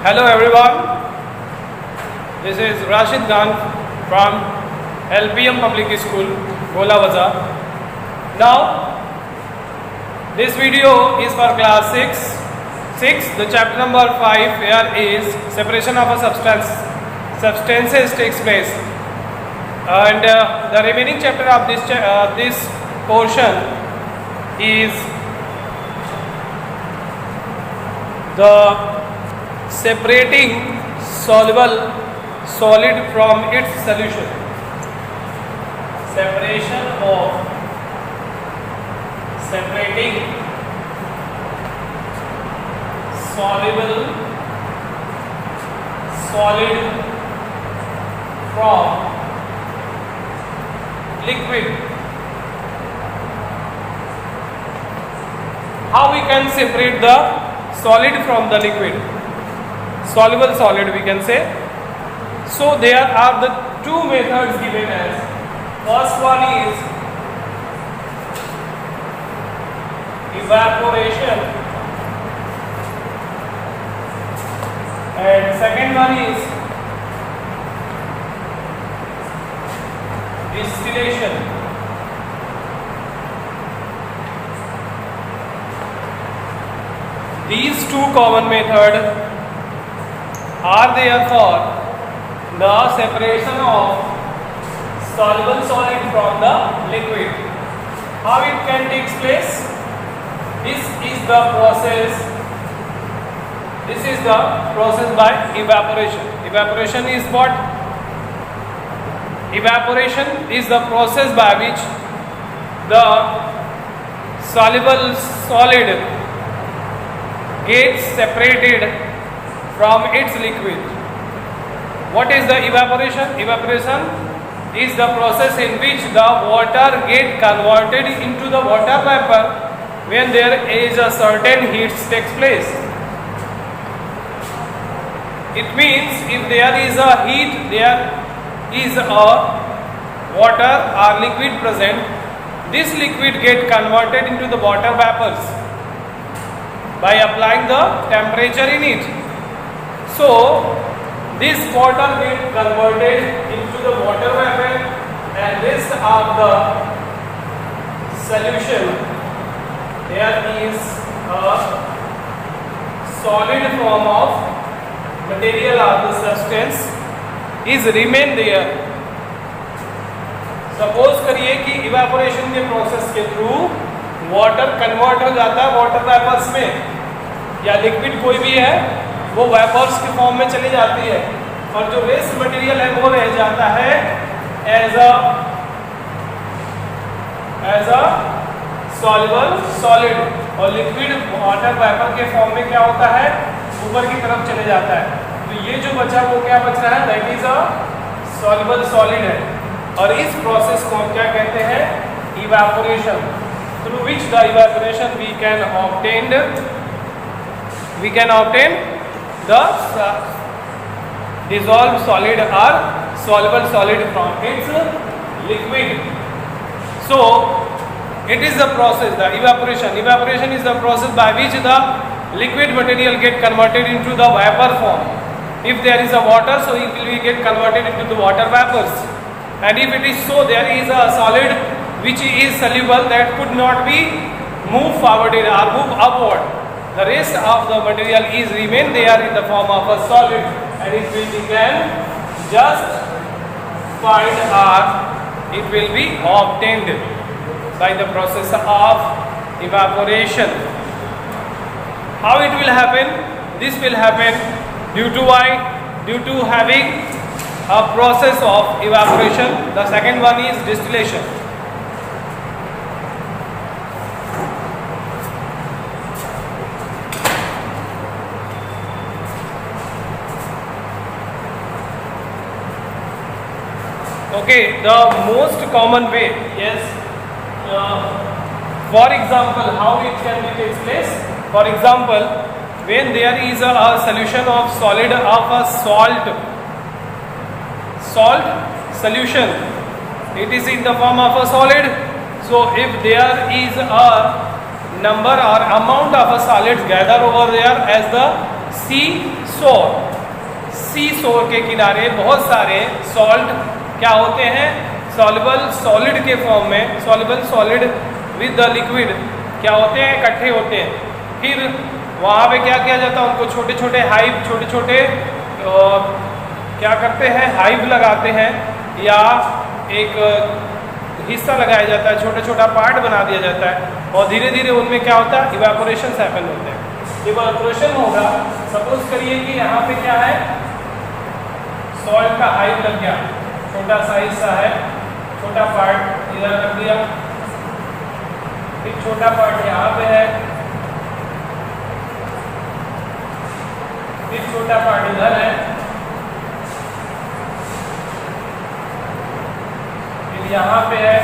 Hello everyone, this is Rashid Khan from LPM Public School, Gola Bazaar. Now, this video is for class 6, the chapter number 5 here is separation of a substances takes place, and the remaining chapter of this portion is the separating soluble solid from its solution. Separating soluble solid from liquid. How we can separate the solid from the liquid? Soluble solid we can say. So there are the two methods given as. First one is evaporation and second one is distillation. These two common methods are there for the separation of soluble solid from the liquid. How it can take place? This is the process by evaporation. Evaporation is what? Evaporation is the process by which the soluble solid gets separated from its liquid. What is the evaporation? Evaporation is the process in which the water gets converted into the water vapor when there is a certain heat takes place. It means if there is a heat, there is a water or liquid present, this liquid gets converted into the water vapors by applying the temperature in it. So this water gets converted into the water vapor and rest of the solution there is a solid form of material or the substance is remain there. Suppose करिए कि evaporation के process के through water convert हो जाता है water vapors में, या liquid कोई भी है वो वेपर्स के फॉर्म में चली जाती है और जो वेस्ट मटेरियल है वो रह जाता है एज अ सॉल्युबल सॉलिड, और लिक्विड वाटर वेपर के फॉर्म में क्या होता है, ऊपर की तरफ चले जाता है. तो ये जो बचा वो क्या बच रहा है, that is a soluble solid है. और इस प्रोसेस को हम क्या कहते हैं, evaporation, through which the evaporation we can obtain the dissolved solid or soluble solid from its liquid. So it is the process, the evaporation is the process by which the liquid material get converted into the vapor form. If there is a water, so it will get converted into the water vapors, and if it is so, there is a solid which is soluble that could not be moved forward or move upward. The rest of the material is remain there in the form of a solid, and it will be can just find or it will be obtained by the process of evaporation. How it will happen? This will happen due to why? Due to having a process of evaporation. The second one is distillation. Okay, the most common way, yes. For example, how it can be takes place? For example, when there is a solution of solid of a salt solution, it is in the form of a solid. So if there is a number or amount of a solids gather over there as the सी शोर, सी शोर के किनारे बहुत सारे salt क्या होते हैं, soluble solid के फॉर्म में, soluble solid with the liquid क्या होते हैं, इकट्ठे होते हैं। फिर वहाँ पे क्या किया जाता है, उनको छोटे छोटे हाइव, छोटे छोटे क्या करते हैं, हाइव लगाते हैं या एक हिस्सा लगाया जाता है, छोटा छोटा पार्ट बना दिया जाता है और धीरे धीरे उनमें क्या होता है, इवेपोरेशन हैपन होते हैं। इवेपोरेशन होगा, सपोज करिए कि यहाँ पे क्या है, सॉल्ट का हाइव लग गया, छोटा सा हिस्सा है, छोटा पार्ट इधर रख दिया, एक छोटा पार्ट यहाँ पे है, एक छोटा पार्ट इधर है, फिर यहाँ पे है।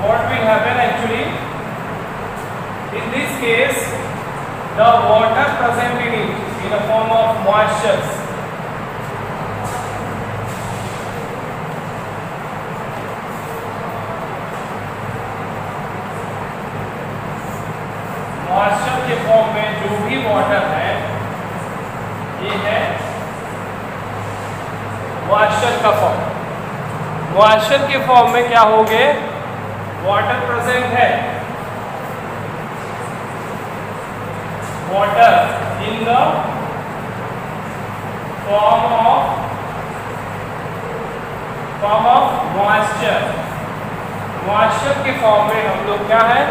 What will happen actually? In this case, the water present in it in a form of moistures moisture के फॉर्म में जो भी वाटर है, ये है मॉइस्चर का फॉर्म। मॉइस्चर के फॉर्म में क्या हो गए, वाटर प्रेजेंट है, water in the form of moisture. Moisture के फॉर्म में हम लोग क्या है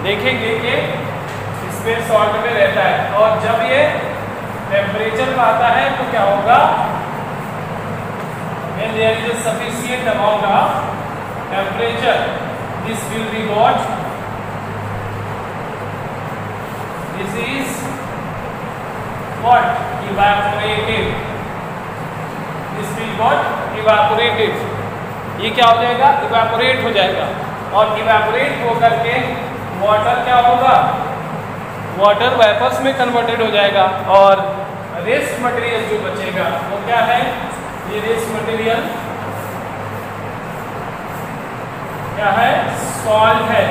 देखेंगे कि इसमें सॉल्ट में रहता है, और जब ये टेम्परेचर पर आता है तो क्या होगा, when there is a sufficient amount of temperature, this will be what, this is what, evaporated, this will what, evaporated, ये क्या हो जाएगा, इवेपोरेट हो जाएगा, और इवेपोरेट होकर के वाटर क्या होगा, वाटर वेपर्स में कन्वर्टेड हो जाएगा, और रेस्ट मटेरियल जो बचेगा वो क्या है, ये रेस्ट मटेरियल क्या है, सॉल्ट है।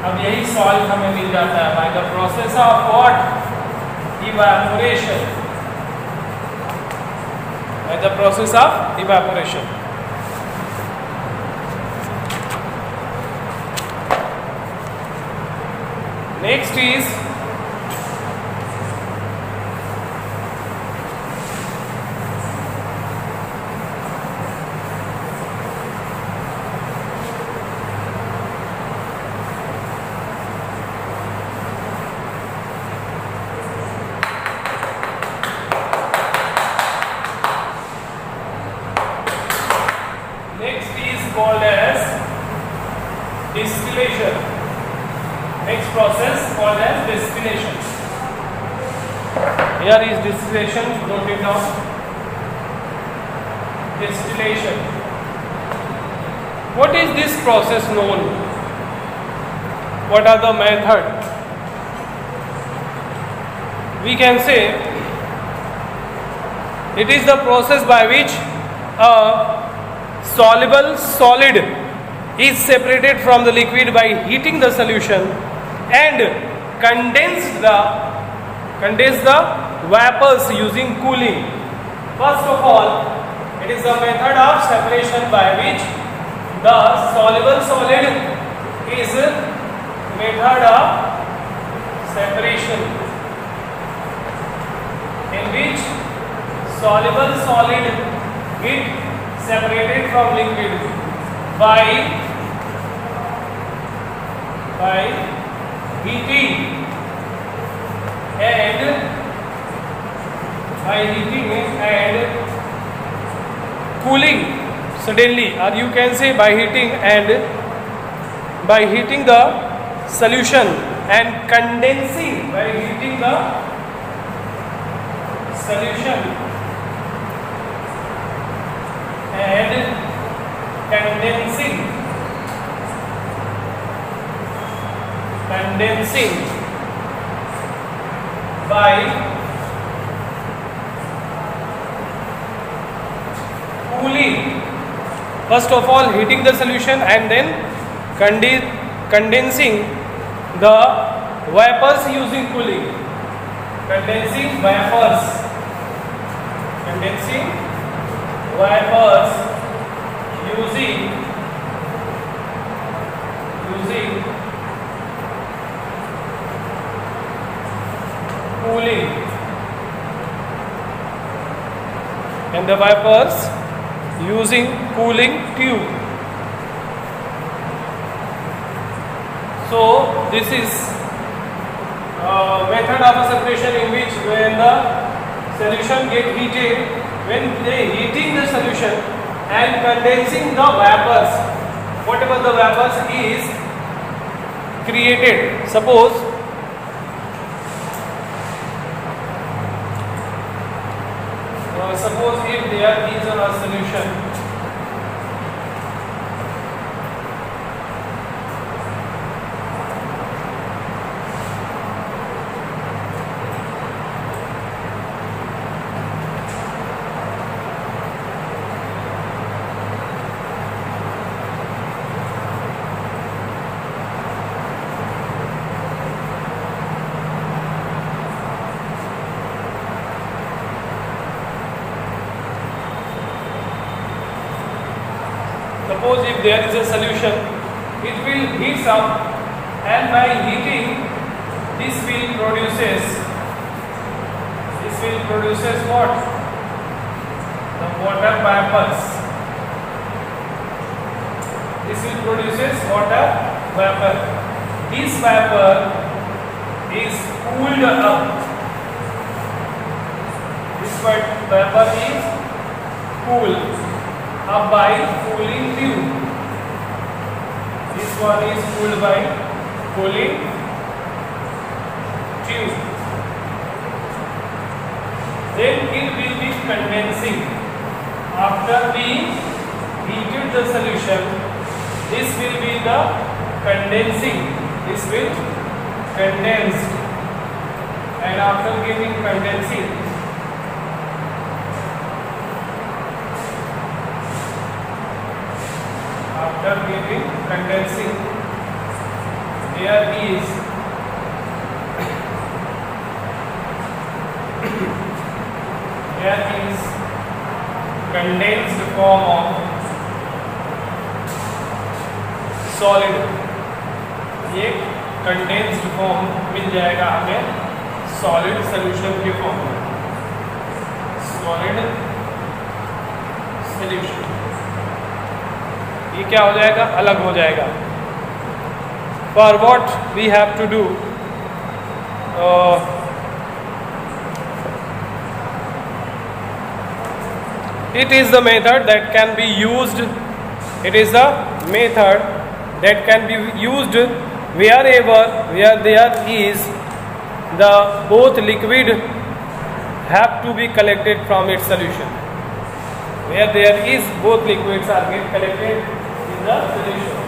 अब यही सॉल्ट हमें मिल जाता है by the process of what, evaporation, by the process of evaporation. Next is called as distillation. Next process called as distillation. Here is distillation, note it down. Distillation. What is this process known? What are the method? We can say it is the process by which a soluble solid is separated from the liquid by heating the solution and condense the vapors using cooling. First of all, it is the method of separation by which the soluble solid is method of separation, in which soluble solid get separated from liquid by heating and cooling suddenly, or you can say by heating the solution and condensing, by heating the solution and condensing by cooling. First of all, heating the solution and then condensing the vapors using cooling. Condensing vapors. Condensing vapors using cooling. And the vapors using cooling tube. So this is method of a separation in which when the solution get heated, when they heating the solution and condensing the vapors, whatever the vapors is created. Suppose if there is a solution, if there is a solution, it will heat up, and by heating this will produces what? The water vapors. This will produces water vapor. This vapor is cooled up. This vapor is cooled up by cooling tube. This one is cooled by cooling tube. Then it will be condensing. After we heated the solution, this will be the condensing. This will condense, and after getting condensing, there is condensed form of solid. ये condensed form मिल जाएगा हमें solid solution के form में. Solid solution ये क्या हो जाएगा? अलग हो जाएगा. For what we have to do? It is the method that can be used. It is a method that can be used wherever where there is the both liquid have to be collected from its solution. Where there is both liquids are get collected in the solution.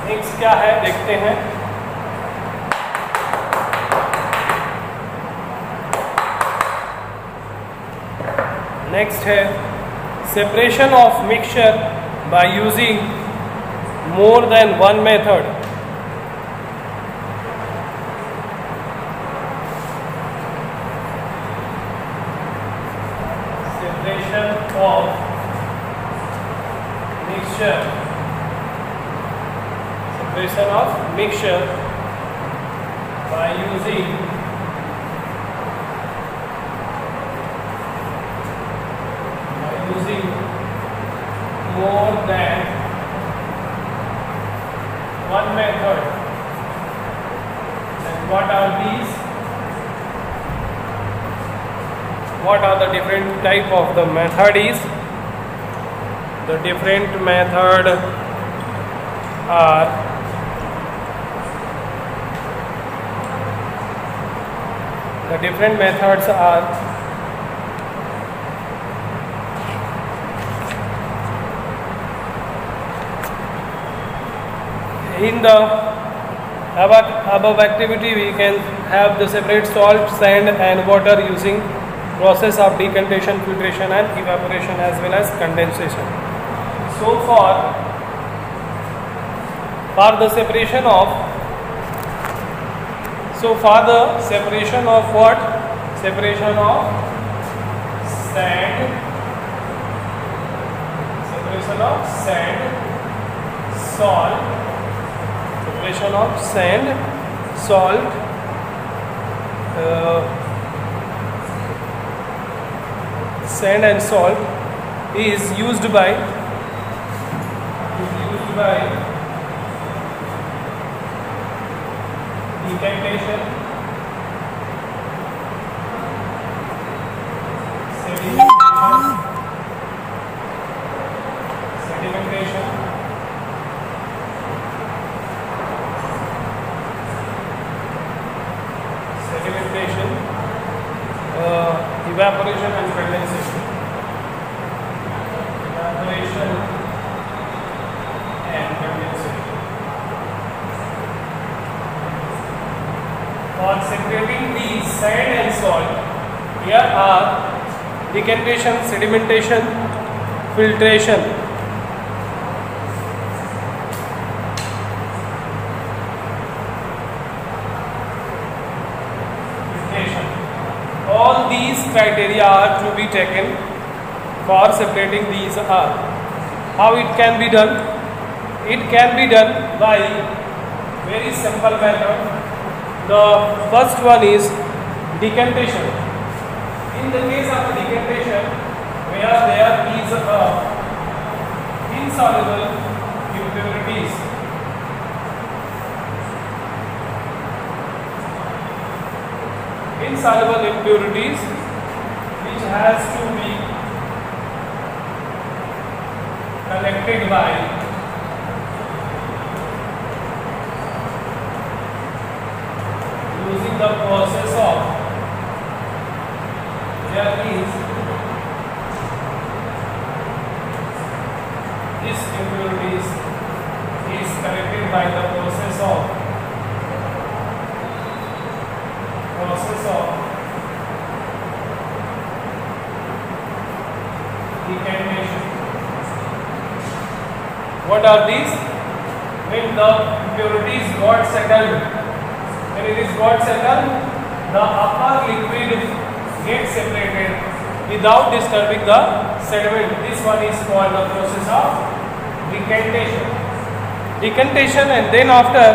Next क्या है देखते हैं. Next है separation of mixture by using more than one method. Separation of mixture. Separation of mixture by using more than one method. And what are these? What are the different type of the method is? The different method are the different methods are in the above activity, we can have the separate salt, sand and water using process of decantation, filtration and evaporation as well as condensation. So for the separation of what? Separation of sand, salt, separation of sand, salt, sand and salt is used by decantation, sedimentation, evaporation and condensation. Evaporation and condensation. For separating these sand and salt, here are decantation, sedimentation, filtration. All these criteria are to be taken for separating these are. How it can be done? It can be done by very simple method. The first one is decantation. In the case of decantation, where there is insoluble impurities, which has to be collected by using the process of this impurities is collected by the process of decantation. What are these? When the impurities got settled, the upper liquid gets separated without disturbing the sediment. This one is called the process of decantation. And then after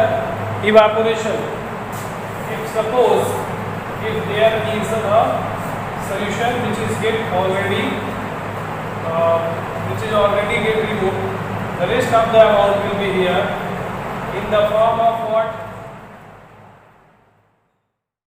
evaporation. If there is a solution which is already get removed, the rest of the amount will be here in the form of what?